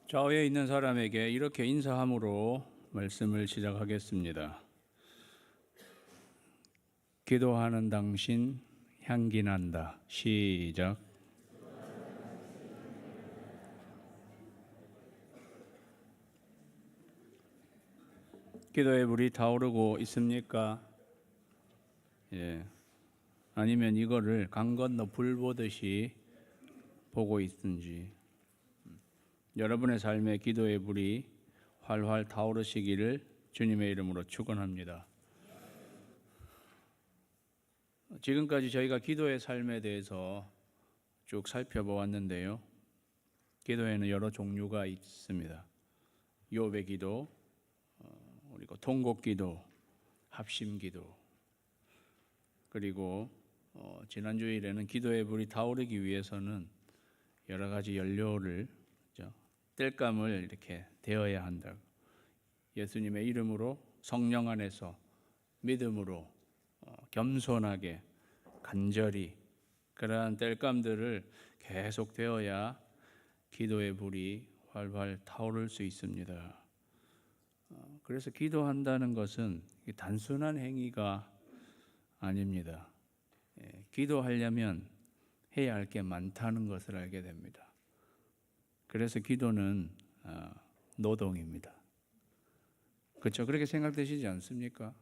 좌우에 있는 사람에게 이렇게 인사함으로 말씀을 시작하겠습니다. 기도하는 당신 향기 난다. 시작. 기도의 불이 타오르고 있습니까? 예. 아니면 이거를 강 건너 불 보듯이 보고 있든지. 여러분의 삶에 기도의 불이 활활 타오르시기를 주님의 이름으로 축원합니다. 지금까지 저희가 기도의 삶에 대해서 쭉 살펴보았는데요. 기도에는 여러 종류가 있습니다. 요배 기도, 그리고 통곡 기도, 합심 기도, 그리고 지난 주일에는 기도의 불이 타오르기 위해서는 여러 가지 연료를 땔감을 이렇게 되어야 한다. 예수님의 이름으로 성령 안에서 믿음으로 겸손하게 간절히 그러한 땔감들을 계속 되어야 기도의 불이 활활 타오를 수 있습니다. 그래서 기도한다는 것은 단순한 행위가 아닙니다. 기도하려면 해야 할 게 많다는 것을 알게 됩니다. 그래서 기도는 노동입니다. 그렇죠? 그렇게 생각되시지 않습니까?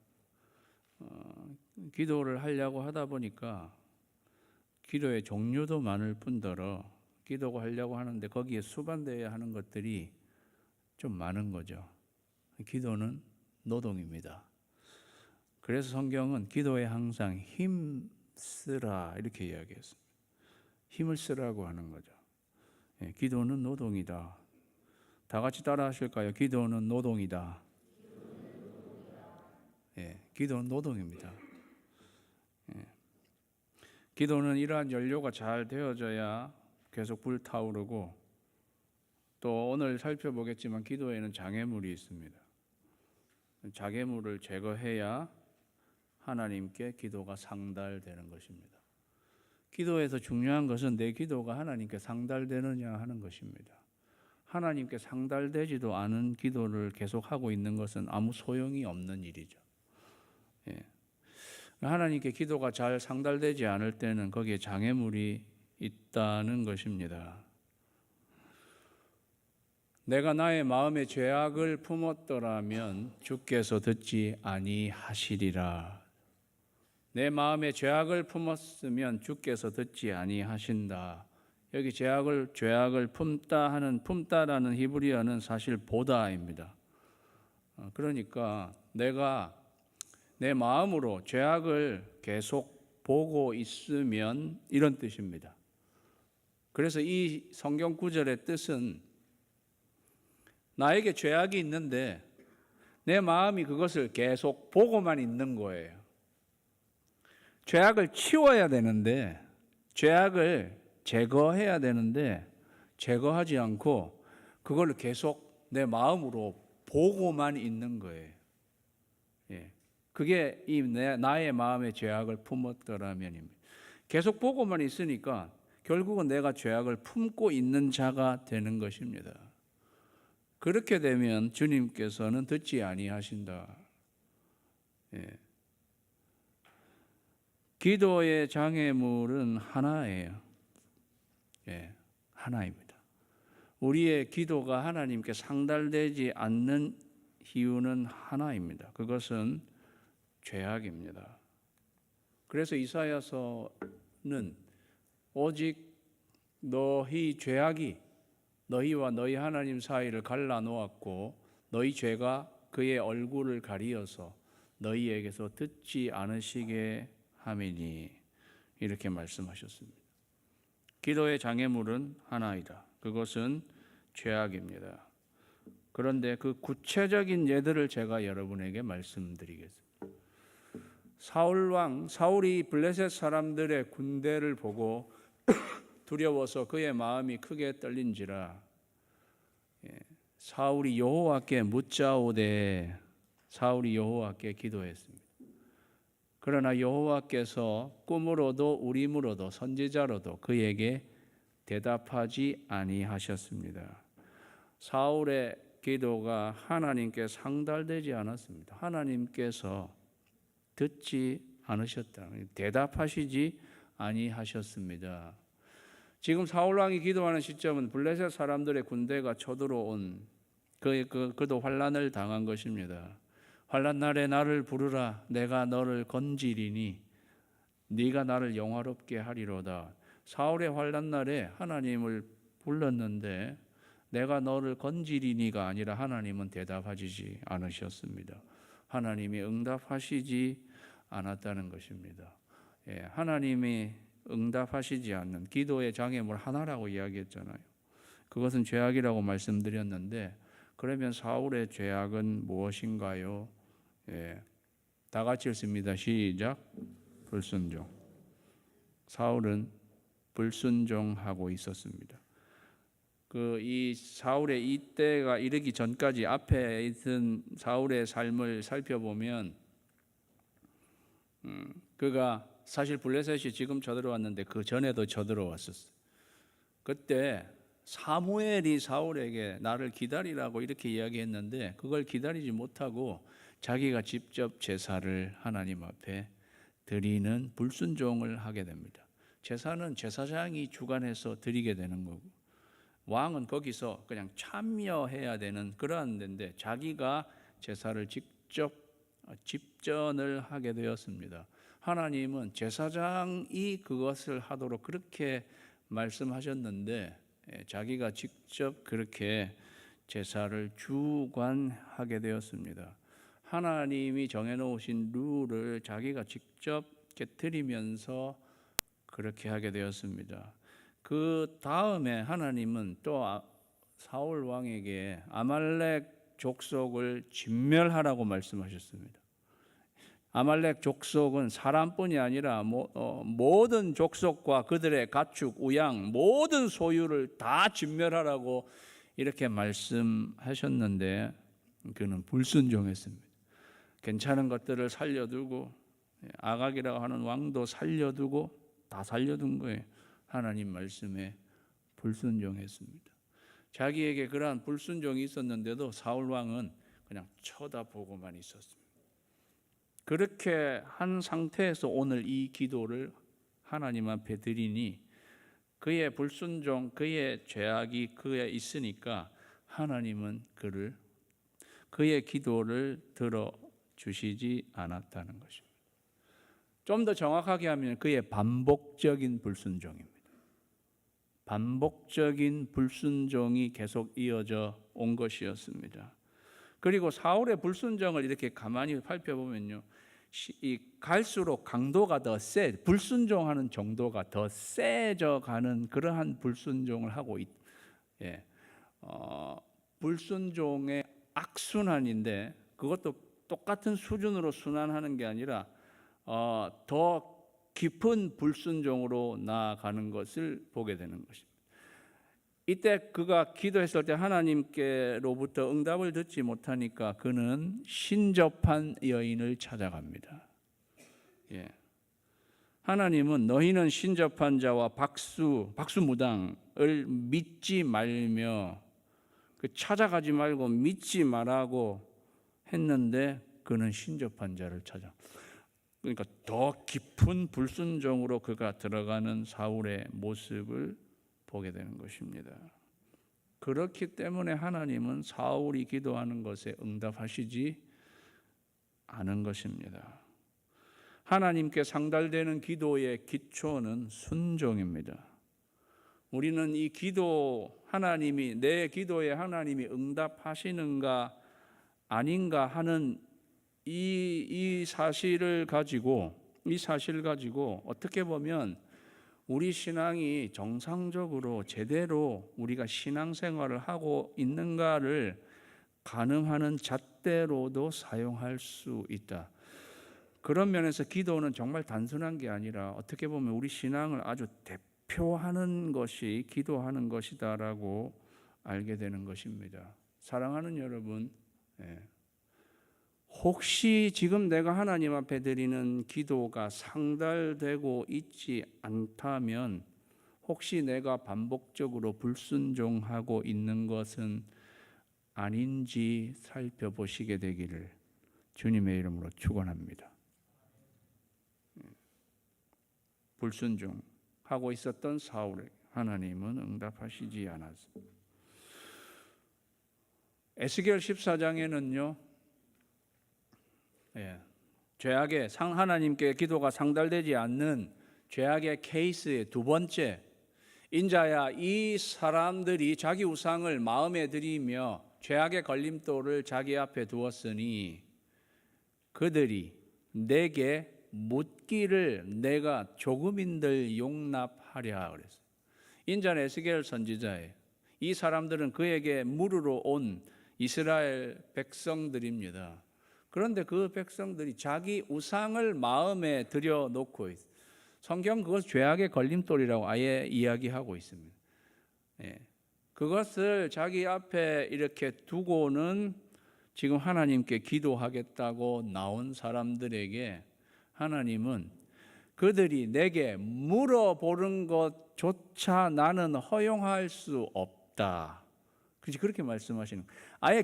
기도를 하려고 하다 보니까 기도의 종류도 많을 뿐더러 기도가 하려고 하는데 거기에 수반되어야 하는 것들이 좀 많은 거죠. 기도는 노동입니다. 그래서 성경은 기도에 항상 힘 쓰라 이렇게 이야기했습니다. 힘을 쓰라고 하는 거죠. 기도는 노동이다. 다 같이 따라 하실까요? 기도는 노동이다. 기도는 노동입니다. 기도는 이러한 연료가 잘 되어져야 계속 불타오르고, 또 오늘 살펴보겠지만 기도에는 장애물이 있습니다. 장애물을 제거해야 하나님께 기도가 상달되는 것입니다. 기도에서 중요한 것은 내 기도가 하나님께 상달되느냐 하는 것입니다. 하나님께 상달되지도 않은 기도를 계속하고 있는 것은 아무 소용이 없는 일이죠. 하나님께 기도가 잘 상달되지 않을 때는 거기에 장애물이 있다는 것입니다. 내가 나의 마음에 죄악을 품었더라면 주께서 듣지 아니하시리라. 내 마음에 죄악을 품었으면 주께서 듣지 아니하신다. 여기 죄악을 품다라는 히브리어는 사실 보다입니다. 그러니까 내가 내 마음으로 죄악을 계속 보고 있으면 이런 뜻입니다. 그래서 이 성경 구절의 뜻은 나에게 죄악이 있는데 내 마음이 그것을 계속 보고만 있는 거예요. 죄악을 치워야 되는데, 죄악을 제거해야 되는데 제거하지 않고 그걸 계속 내 마음으로 보고만 있는 거예요. 그게 나의 마음에 죄악을 품었더라면입니다. 계속 보고만 있으니까 결국은 내가 죄악을 품고 있는 자가 되는 것입니다. 그렇게 되면 주님께서는 듣지 아니하신다. 기도의 장애물은 하나예요. 하나입니다. 우리의 기도가 하나님께 상달되지 않는 이유는 하나입니다. 그것은 죄악입니다. 그래서 이사야서는 오직 너희 죄악이 너희와 너희 하나님 사이를 갈라놓았고 너희 죄가 그의 얼굴을 가리어서 너희에게서 듣지 않으시게 함이니, 이렇게 말씀하셨습니다. 기도의 장애물은 하나이다. 그것은 죄악입니다. 그런데 그 구체적인 예들을 제가 여러분에게 말씀드리겠습니다. 사울이 블레셋 사람들의 군대를 보고 두려워서 그의 마음이 크게 떨린지라 사울이 여호와께 묻자오되 사울이 여호와께 기도했습니다. 그러나 여호와께서 꿈으로도 우림으로도 선지자로도 그에게 대답하지 아니하셨습니다. 사울의 기도가 하나님께 상달되지 않았습니다. 하나님께서 듣지 않으셨다. 대답하시지 아니하셨습니다. 지금 사울 왕이 기도하는 시점은 블레셋 사람들의 군대가 쳐들어온 그도 환난을 당한 것입니다. 환난 날에 나를 부르라. 내가 너를 건지리니 네가 나를 영화롭게 하리로다. 사울의 환난 날에 하나님을 불렀는데 내가 너를 건지리니가 아니라 하나님은 대답하시지 않으셨습니다. 하나님이 응답하시지 않았다는 것입니다. 하나님이 응답하시지 않는 기도의 장애물 하나라고 이야기했잖아요. 그것은 죄악이라고 말씀드렸는데, 그러면 사울의 죄악은 무엇인가요? 다 같이 읽습니다. 시작. 불순종. 사울은 불순종하고 있었습니다. 이 사울의 이때가 이르기 전까지 앞에 있던 사울의 삶을 살펴보면 그가 사실 블레셋이 지금 쳐들어왔는데 그 전에도 쳐들어왔었어요. 그때 사무엘이 사울에게 나를 기다리라고 이렇게 이야기했는데 그걸 기다리지 못하고 자기가 직접 제사를 하나님 앞에 드리는 불순종을 하게 됩니다. 제사는 제사장이 주관해서 드리게 되는 거고 왕은 거기서 그냥 참여해야 되는 그러한 데인데 자기가 제사를 직접 집전을 하게 되었습니다. 하나님은 제사장이 그것을 하도록 그렇게 말씀하셨는데 자기가 직접 그렇게 제사를 주관하게 되었습니다. 하나님이 정해놓으신 룰을 자기가 직접 드리면서 그렇게 하게 되었습니다. 그 다음에 하나님은 또 사울 왕에게 아말렉 족속을 진멸하라고 말씀하셨습니다. 아말렉 족속은 사람뿐이 아니라 모든 족속과 그들의 가축, 우양, 모든 소유를 다 진멸하라고 이렇게 말씀하셨는데 그는 불순종했습니다. 괜찮은 것들을 살려두고 아각이라고 하는 왕도 살려두고 다 살려둔 거예요. 하나님 말씀에 불순종했습니다. 자기에게 그러한 불순종이 있었는데도 사울 왕은 그냥 쳐다보고만 있었습니다. 그렇게 한 상태에서 오늘 이 기도를 하나님 앞에 드리니 그의 불순종, 그의 죄악이 그에 있으니까 하나님은 그의 기도를 들어주시지 않았다는 것입니다. 좀 더 정확하게 하면 그의 반복적인 불순종입니다. 반복적인 불순종이 계속 이어져 온 것이었습니다. 그리고 사울의 불순종을 이렇게 가만히 살펴보면요, 갈수록 강도가 더 불순종하는 정도가 더 세져 가는 그러한 불순종을 하고 불순종의 악순환인데 그것도 똑같은 수준으로 순환하는 게 아니라 더 깊은 불순종으로 나아가는 것을 보게 되는 것입니다. 이때 그가 기도했을 때 하나님께로부터 응답을 듣지 못하니까 그는 신접한 여인을 찾아갑니다. 하나님은 너희는 신접한 자와 박수무당을 믿지 말며 찾아가지 말고 믿지 말라고 했는데 그는 신접한 자를 찾아. 그러니까 더 깊은 불순종으로 그가 들어가는 사울의 모습을 보게 되는 것입니다. 그렇기 때문에 하나님은 사울이 기도하는 것에 응답하시지 않은 것입니다. 하나님께 상달되는 기도의 기초는 순종입니다. 우리는 이 기도 하나님이 내 기도에 하나님이 응답하시는가 아닌가 하는 이 사실을 가지고 어떻게 보면 우리 신앙이 정상적으로 제대로 우리가 신앙생활을 하고 있는가를 가늠하는 잣대로도 사용할 수 있다. 그런 면에서 기도는 정말 단순한 게 아니라 어떻게 보면 우리 신앙을 아주 대표하는 것이 기도하는 것이다라고 알게 되는 것입니다. 사랑하는 여러분, 혹시 지금 내가 하나님 앞에 드리는 기도가 상달되고 있지 않다면 혹시 내가 반복적으로 불순종하고 있는 것은 아닌지 살펴보시게 되기를 주님의 이름으로 축원합니다. 불순종하고 있었던 사울에게 하나님은 응답하시지 않았습니다. 에스겔 14장에는요, 죄악의 하나님께 기도가 상달되지 않는 죄악의 케이스의 두 번째, 인자야 이 사람들이 자기 우상을 마음에 들이며 죄악의 걸림돌을 자기 앞에 두었으니 그들이 내게 묻기를 내가 조금인들 용납하랴 그랬어요. 인자는 에스겔 선지자예요. 이 사람들은 그에게 물으러 온 이스라엘 백성들입니다. 그런데 그 백성들이 자기 우상을 마음에 들여놓고 있어요. 성경 그것 죄악의 걸림돌이라고 아예 이야기하고 있습니다. 그것을 자기 앞에 이렇게 두고는 지금 하나님께 기도하겠다고 나온 사람들에게 하나님은 그들이 내게 물어보는 것조차 나는 허용할 수 없다. 그렇게 말씀하시는 거예요. 아예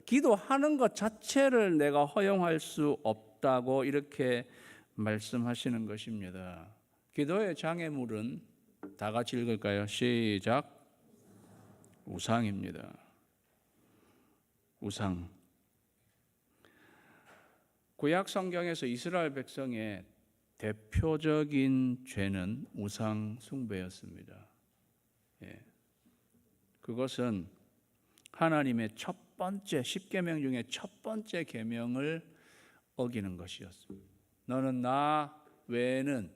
기도하는 것 자체를 내가 허용할 수 없다고 이렇게 말씀하시는 것입니다. 기도의 장애물은 다 같이 읽을까요? 시작. 우상입니다. 우상. 구약 성경에서 이스라엘 백성의 대표적인 죄는 우상 숭배였습니다. 그것은 하나님의 첫 번째 십계명 중에 첫 번째 계명을 어기는 것이었습니다. 너는 나 외에는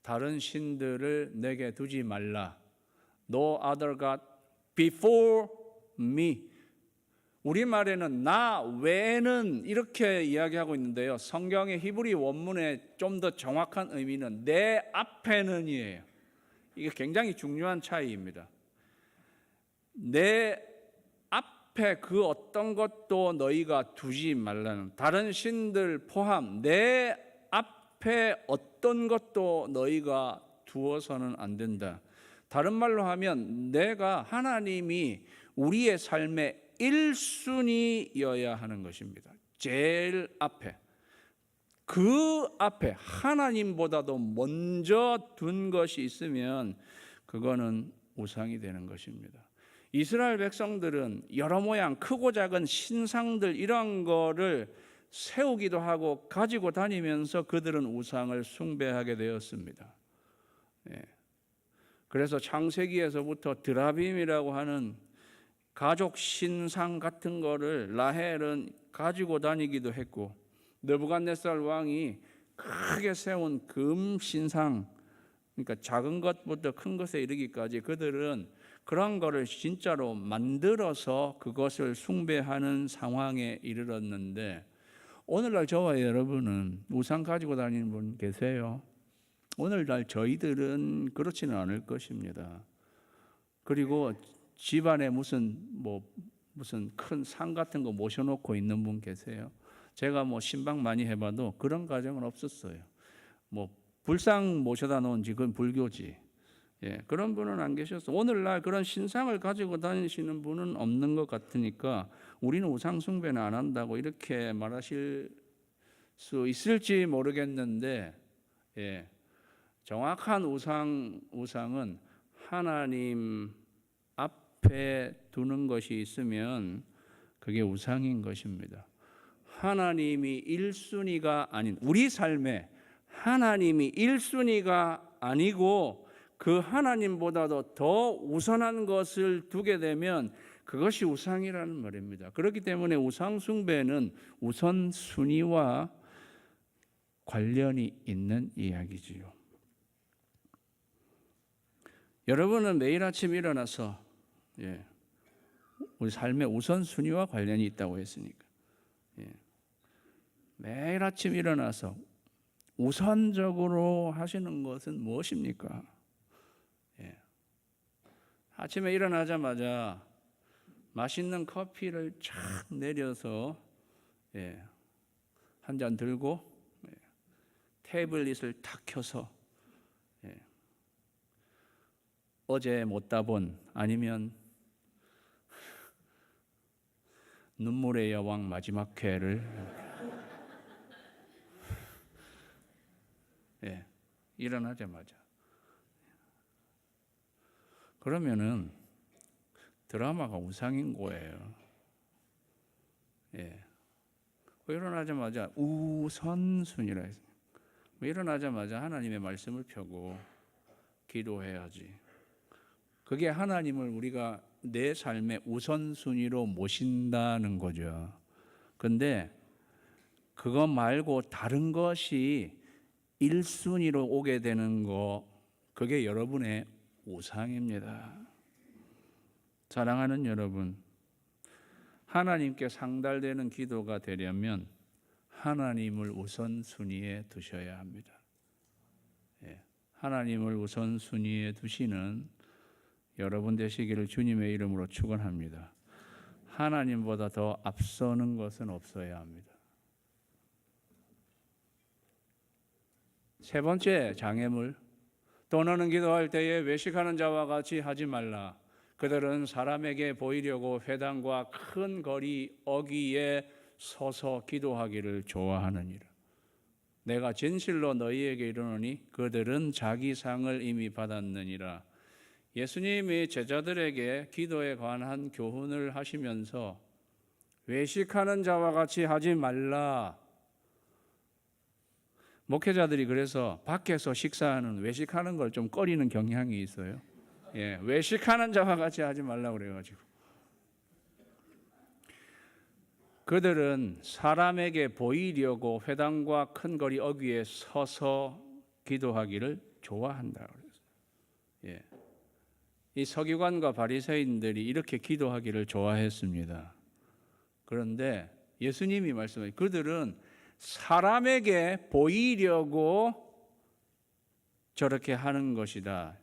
다른 신들을 내게 두지 말라. No other God before me. 우리말에는 나 외에는 이렇게 이야기하고 있는데요. 성경의 히브리 원문의 좀 더 정확한 의미는 내 앞에는이에요. 이게 굉장히 중요한 차이입니다. 내 앞에 그 어떤 것도 너희가 두지 말라는, 다른 신들 포함 내 앞에 어떤 것도 너희가 두어서는 안 된다. 다른 말로 하면 내가 하나님이 우리의 삶의 1순위여야 하는 것입니다. 제일 앞에, 그 앞에 하나님보다도 먼저 둔 것이 있으면 그거는 우상이 되는 것입니다. 이스라엘 백성들은 여러 모양 크고 작은 신상들 이런 거를 세우기도 하고 가지고 다니면서 그들은 우상을 숭배하게 되었습니다. 그래서 창세기에서부터 드라빔이라고 하는 가족 신상 같은 거를 라헬은 가지고 다니기도 했고, 느부갓네살 왕이 크게 세운 금 신상, 그러니까 작은 것부터 큰 것에 이르기까지 그들은 그런 거를 진짜로 만들어서 그것을 숭배하는 상황에 이르렀는데, 오늘날 저와 여러분은 우상 가지고 다니는 분 계세요? 오늘날 저희들은 그렇지는 않을 것입니다. 그리고 집안에 무슨 큰 상 같은 거 모셔놓고 있는 분 계세요? 제가 신방 많이 해봐도 그런 가정은 없었어요. 불상 모셔다 놓은지 그건 불교지. 그런 분은 안 계셨어. 오늘날 그런 신상을 가지고 다니시는 분은 없는 것 같으니까 우리는 우상 숭배는 안 한다고 이렇게 말하실 수 있을지 모르겠는데, 정확한 우상은 하나님 앞에 두는 것이 있으면 그게 우상인 것입니다. 하나님이 1순위가 아닌, 우리 삶에 하나님이 1순위가 아니고 그 하나님보다도 더 우선한 것을 두게 되면 그것이 우상이라는 말입니다. 그렇기 때문에 우상 숭배는 우선순위와 관련이 있는 이야기지요. 여러분은 매일 아침 일어나서 우리 삶의 우선순위와 관련이 있다고 했으니까 매일 아침 일어나서 우선적으로 하시는 것은 무엇입니까? 아침에 일어나자마자 맛있는 커피를 쫙 내려서 한 잔 들고 태블릿을 탁 켜서 어제 못다 본, 아니면 눈물의 여왕 마지막 회를 예, 일어나자마자 그러면은 드라마가 우상인 거예요. 예. 일어나자마자 우선순위라 했어요. 일어나자마자 하나님의 말씀을 펴고 기도해야지. 그게 하나님을 우리가 내 삶의 우선순위로 모신다는 거죠. 근데 그거 말고 다른 것이 1순위로 오게 되는 거, 그게 여러분의 우상입니다. 사랑하는 여러분, 하나님께 상달되는 기도가 되려면 하나님을 우선순위에 두셔야 합니다. 하나님을 우선순위에 두시는 여러분 되시기를 주님의 이름으로 축원합니다. 하나님보다 더 앞서는 것은 없어야 합니다. 세 번째 장애물, 또 너는 기도할 때에 외식하는 자와 같이 하지 말라. 그들은 사람에게 보이려고 회당과 큰 거리 어귀에 서서 기도하기를 좋아하느니라. 내가 진실로 너희에게 이르노니 그들은 자기 상을 이미 받았느니라. 예수님이 제자들에게 기도에 관한 교훈을 하시면서 외식하는 자와 같이 하지 말라. 목회자들이 그래서 밖에서 식사하는, 외식하는 걸 좀 꺼리는 경향이 있어요. 예, 외식하는 자와 같이 하지 말라고 그래가지고. 그들은 사람에게 보이려고 회당과 큰 거리 어귀에 서서 기도하기를 좋아한다 그랬어요. 예. 이 서기관과 바리새인들이 이렇게 기도하기를 좋아했습니다. 그런데 예수님이 말씀하신 그들은 사람에게 보이려고 저렇게 하는 것이다.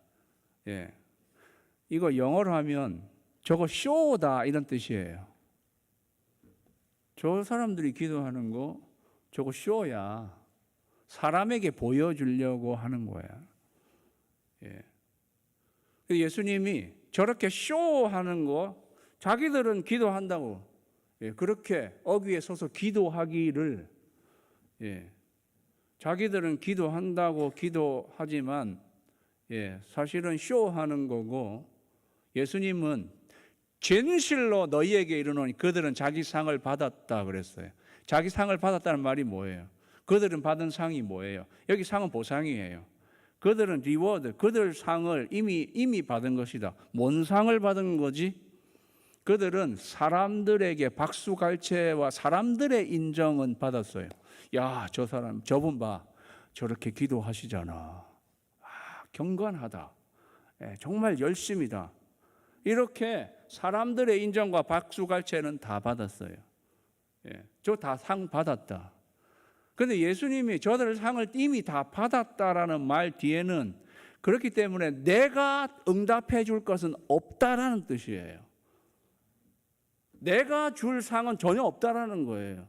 예. 이거 영어로 하면 저거 쇼다 이런 뜻이에요. 저 사람들이 기도하는 거 저거 쇼야. 사람에게 보여주려고 하는 거야. 예. 예수님이 저렇게 쇼하는 거 자기들은 기도한다고 그렇게 어귀에 서서 기도하기를 자기들은 기도한다고 기도하지만 사실은 쇼하는 거고 예수님은 진실로 너희에게 이르노니 그들은 자기 상을 받았다 그랬어요. 자기 상을 받았다는 말이 뭐예요? 그들은 받은 상이 뭐예요? 여기 상은 보상이에요. 그들은 리워드, 그들 상을 이미 받은 것이다. 뭔 상을 받은 거지? 그들은 사람들에게 박수갈채와 사람들의 인정은 받았어요. 야, 저 사람, 저분 봐. 저렇게 기도하시잖아. 경건하다. 정말 열심이다. 이렇게 사람들의 인정과 박수갈채는 다 받았어요. 저 다 상 받았다. 그런데 예수님이 저들 상을 이미 다 받았다라는 말 뒤에는 그렇기 때문에 내가 응답해 줄 것은 없다라는 뜻이에요. 내가 줄 상은 전혀 없다라는 거예요.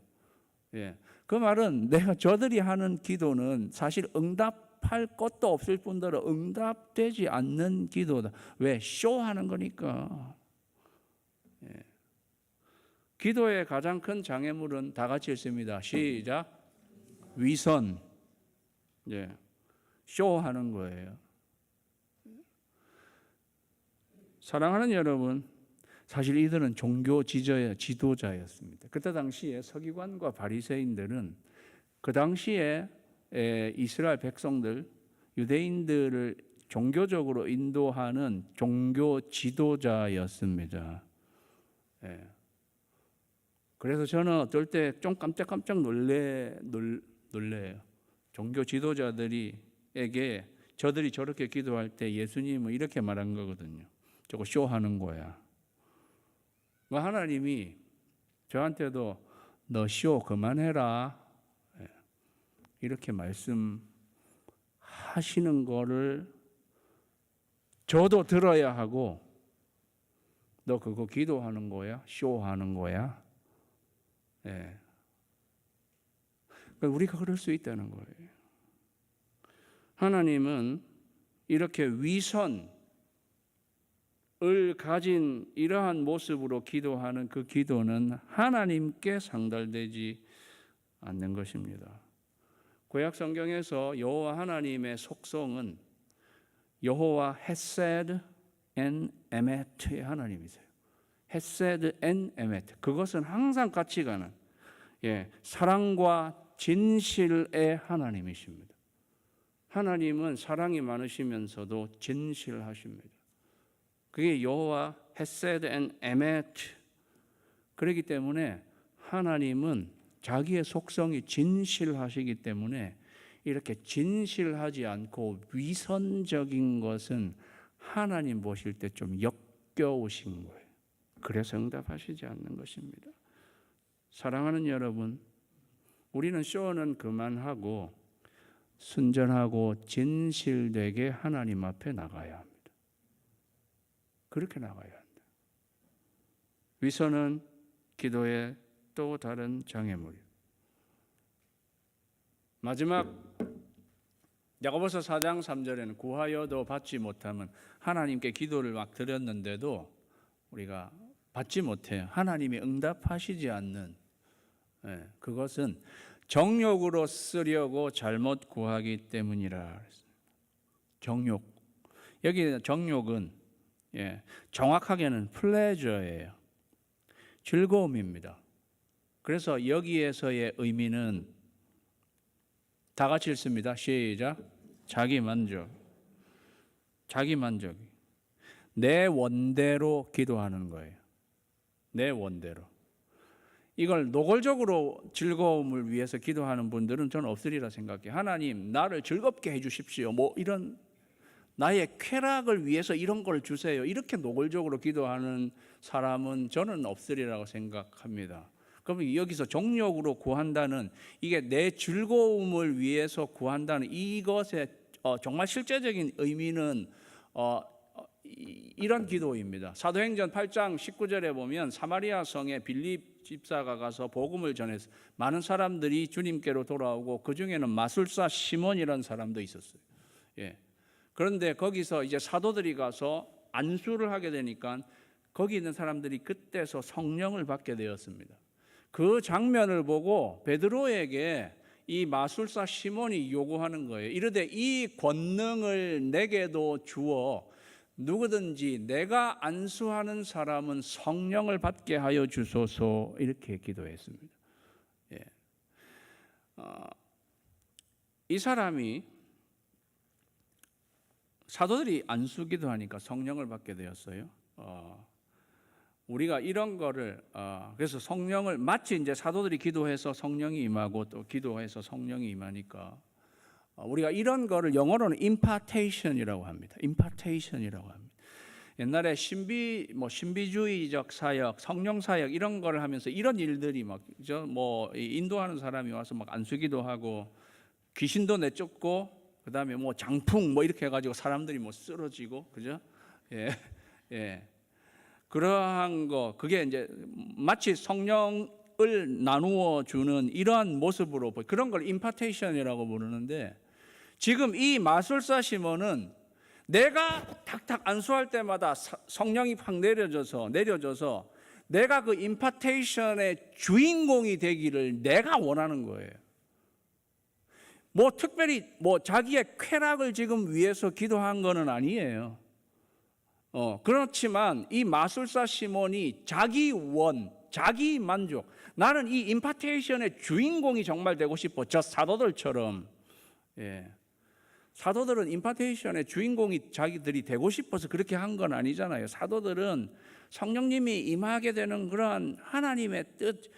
그 말은 내가 저들이 하는 기도는 사실 응답할 것도 없을 뿐더러 응답되지 않는 기도다. 왜? 쇼하는 거니까. 기도의 가장 큰 장애물은 다 같이 읽습니다. 시작. 위선, 쇼하는 거예요. 사랑하는 여러분, 사실 이들은 종교 지도자였습니다. 그때 당시에 서기관과 바리새인들은 그 당시에 이스라엘 백성들, 유대인들을 종교적으로 인도하는 종교 지도자였습니다. 그래서 저는 어떨 때 좀 깜짝깜짝 놀래요. 종교 지도자들에게 저들이 저렇게 기도할 때 예수님은 이렇게 말한 거거든요. 저거 쇼하는 거야. 하나님이 저한테도 너 쇼 그만해라 이렇게 말씀하시는 거를 저도 들어야 하고 너 그거 기도하는 거야? 쇼하는 거야? 우리가 그럴 수 있다는 거예요. 하나님은 이렇게 위선, 가진 이러한 모습으로 기도하는 그 기도는 하나님께 상달되지 않는 것입니다. 구약 성경에서 여호와 하나님의 속성은 여호와 헤세드 앤 에메트의 하나님이세요. 헤세드 앤 에메트, 그것은 항상 같이 가는 사랑과 진실의 하나님이십니다. 하나님은 사랑이 많으시면서도 진실하십니다. 그게 여호와 헤세드 앤 에메트. 그렇기 때문에 하나님은 자기의 속성이 진실하시기 때문에 이렇게 진실하지 않고 위선적인 것은 하나님 보실 때 좀 역겨우신 거예요. 그래서 응답하시지 않는 것입니다. 사랑하는 여러분, 우리는 쇼는 그만하고 순전하고 진실되게 하나님 앞에 나가야 합니다. 그렇게 나가야 한다. 위선은 기도의 또 다른 장애물이에요. 마지막 야고보서 4장 3절에는 구하여도 받지 못하면, 하나님께 기도를 막 드렸는데도 우리가 받지 못해요. 하나님이 응답하시지 않는, 그것은 정욕으로 쓰려고 잘못 구하기 때문이라. 정욕, 여기 정욕은 정확하게는 플레저예요. 즐거움입니다. 그래서 여기에서의 의미는 다 같이 읽습니다. 시작. 자기 만족. 자기 만족이. 내 원대로 기도하는 거예요. 내 원대로. 이걸 노골적으로 즐거움을 위해서 기도하는 분들은 저는 없으리라 생각해요. 하나님, 나를 즐겁게 해주십시오. 뭐 이런 나의 쾌락을 위해서 이런 걸 주세요. 이렇게 노골적으로 기도하는 사람은 저는 없으리라고 생각합니다. 그럼 여기서 정욕으로 구한다는, 이게 내 즐거움을 위해서 구한다는 이것의 정말 실제적인 의미는 이런 기도입니다. 사도행전 8장 19절에 보면 사마리아 성에 빌립 집사가 가서 복음을 전해서 많은 사람들이 주님께로 돌아오고 그 중에는 마술사 시몬이라는 사람도 있었어요. 그런데 거기서 이제 사도들이 가서 안수를 하게 되니까 거기 있는 사람들이 그때서 성령을 받게 되었습니다. 그 장면을 보고 베드로에게 이 마술사 시몬이 요구하는 거예요. 이르되 이 권능을 내게도 주어 누구든지 내가 안수하는 사람은 성령을 받게 하여 주소서, 이렇게 기도했습니다. 이 사람이, 사도들이 안수 기도하니까 성령을 받게 되었어요. 우리가 이런 거를 그래서 성령을, 마치 이제 사도들이 기도해서 성령이 임하고 또 기도해서 성령이 임하니까 우리가 이런 거를 영어로는 impartation이라고 합니다. impartation이라고 합니다. 옛날에 신비주의적 사역, 성령 사역 이런 거를 하면서 이런 일들이 막 인도하는 사람이 와서 막 안수기도 하고 귀신도 내쫓고 그다음에 뭐 장풍 뭐 이렇게 해가지고 사람들이 뭐 쓰러지고, 그죠? 그러한 거, 그게 이제 마치 성령을 나누어 주는 이러한 모습으로 그런 걸 임파테이션이라고 부르는데, 지금 이 마술사 시몬은 내가 탁탁 안수할 때마다 성령이 확 내려져서 내가 그 임파테이션의 주인공이 되기를 내가 원하는 거예요. 뭐 특별히 뭐 자기의 쾌락을 지금 위해서 기도한 거는 아니에요. 그렇지만 이 마술사 시몬이 자기 만족, 나는 이 임파테이션의 주인공이 정말 되고 싶어. 저 사도들처럼. 사도들은 임파테이션의 주인공이 자기들이 되고 싶어서 그렇게 한 건 아니잖아요. 사도들은 성령님이 임하게 되는 그러한 하나님의 뜻,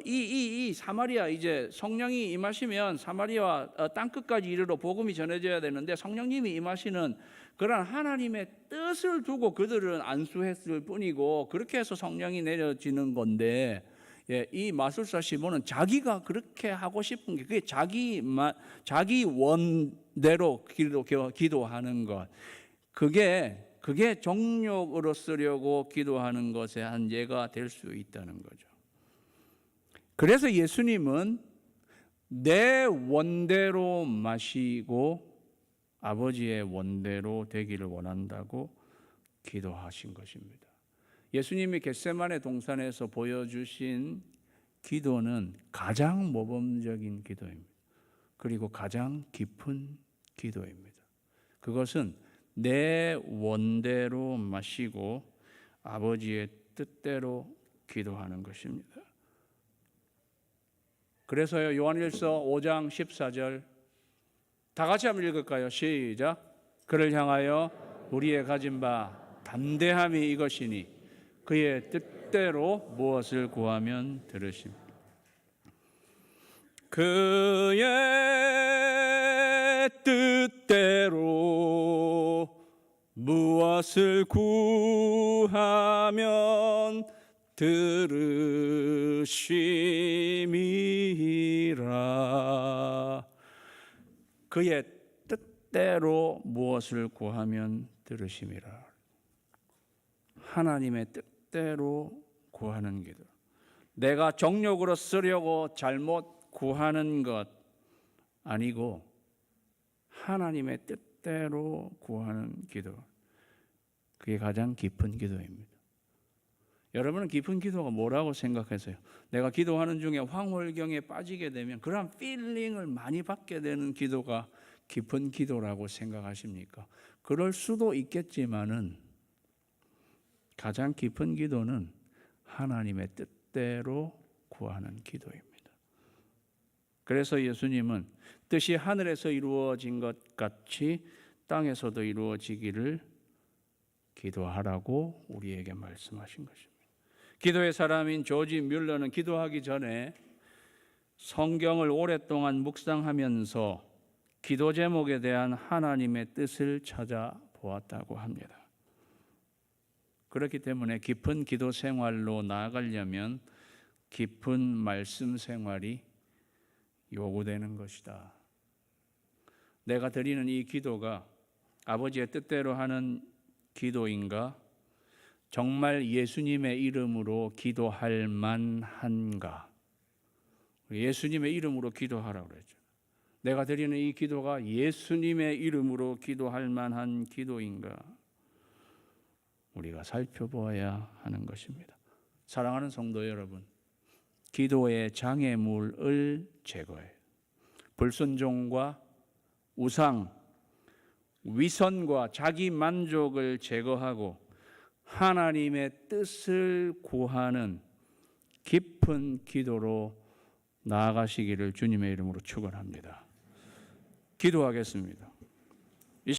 이 사마리아, 이제 성령이 임하시면 사마리아 땅끝까지 이르러 복음이 전해져야 되는데, 성령님이 임하시는 그런 하나님의 뜻을 두고 그들은 안수했을 뿐이고, 그렇게 해서 성령이 내려지는 건데, 이 마술사 시몬은 자기가 그렇게 하고 싶은 게, 그게 자기 원대로 기도하는 것, 그게 정욕으로 쓰려고 기도하는 것의 한 예가 될 수 있다는 거죠. 그래서 예수님은 내 원대로 마시고 아버지의 원대로 되기를 원한다고 기도하신 것입니다. 예수님이 겟세마네 동산에서 보여주신 기도는 가장 모범적인 기도입니다. 그리고 가장 깊은 기도입니다. 그것은 내 원대로 마시고 아버지의 뜻대로 기도하는 것입니다. 그래서요, 요한일서 5장 14절 다 같이 한번 읽을까요? 시작. 그를 향하여 우리의 가진 바 담대함이 이것이니 그의 뜻대로 무엇을 구하면 들으십니다. 그의 뜻대로 무엇을 구하면 들으심이라. 그의 뜻대로 무엇을 구하면 들으심이라. 하나님의 뜻대로 구하는 기도. 내가 정욕으로 쓰려고 잘못 구하는 것 아니고 하나님의 뜻대로 구하는 기도. 그게 가장 깊은 기도입니다. 여러분은 깊은 기도가 뭐라고 생각하세요? 내가 기도하는 중에 황홀경에 빠지게 되면 그런 필링을 많이 받게 되는 기도가 깊은 기도라고 생각하십니까? 그럴 수도 있겠지만은 가장 깊은 기도는 하나님의 뜻대로 구하는 기도입니다. 그래서 예수님은 뜻이 하늘에서 이루어진 것 같이 땅에서도 이루어지기를 기도하라고 우리에게 말씀하신 것입니다. 기도의 사람인 조지 뮬러는 기도하기 전에 성경을 오랫동안 묵상하면서 기도 제목에 대한 하나님의 뜻을 찾아보았다고 합니다. 그렇기 때문에 깊은 기도 생활로 나아가려면 깊은 말씀 생활이 요구되는 것이다. 내가 드리는 이 기도가 아버지의 뜻대로 하는 기도인가? 정말 예수님의 이름으로 기도할 만한가? 예수님의 이름으로 기도하라고 그랬죠. 내가 드리는 이 기도가 예수님의 이름으로 기도할 만한 기도인가? 우리가 살펴보아야 하는 것입니다. 사랑하는 성도 여러분, 기도의 장애물을 제거해요. 불순종과 우상, 위선과 자기 만족을 제거하고 하나님의 뜻을 구하는 깊은 기도로 나아가시기를 주님의 이름으로 축원합니다. 기도하겠습니다.